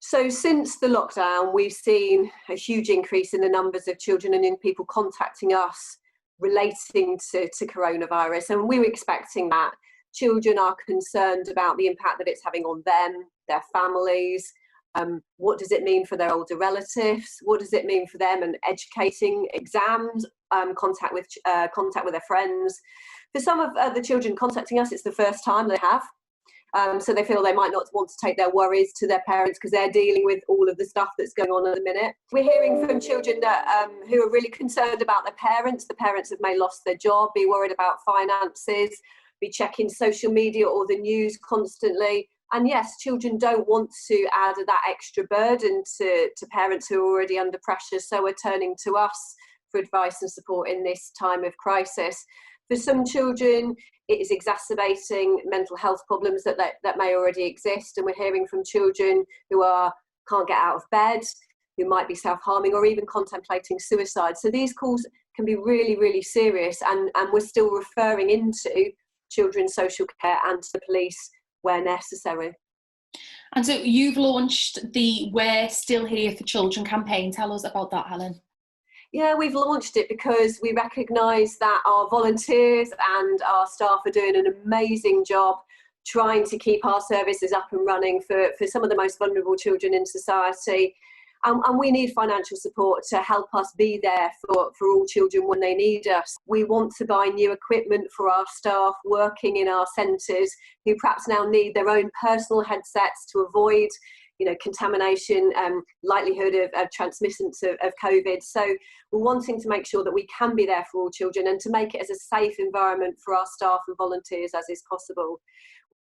So since the lockdown, we've seen a huge increase in the numbers of children and young people contacting us relating to coronavirus. And we were expecting that. Children are concerned about the impact that it's having on them, their families. What does it mean for their older relatives? What does it mean for them and educating, exams, contact with their friends? For some of the children contacting us, it's the first time they have. So they feel they might not want to take their worries to their parents because they're dealing with all of the stuff that's going on at the minute. We're hearing from children that, who are really concerned about their parents. The parents have may lost their job, be worried about finances, be checking social media or the news constantly. And yes, children don't want to add that extra burden to parents who are already under pressure, so are turning to us for advice and support in this time of crisis. For some children, it is exacerbating mental health problems that may already exist. And we're hearing from children who can't get out of bed, who might be self-harming or even contemplating suicide. So these calls can be really, really serious. And we're still referring into children's social care and to the police where necessary. And so you've launched the We're Still Here for Children campaign. Tell us about that, Helen. Yeah, we've launched it because we recognise that our volunteers and our staff are doing an amazing job trying to keep our services up and running for some of the most vulnerable children in society. And we need financial support to help us be there for all children when they need us. We want to buy new equipment for our staff working in our centres who perhaps now need their own personal headsets to avoid contamination, likelihood of transmittance of COVID. So we're wanting to make sure that we can be there for all children and to make it as a safe environment for our staff and volunteers as is possible.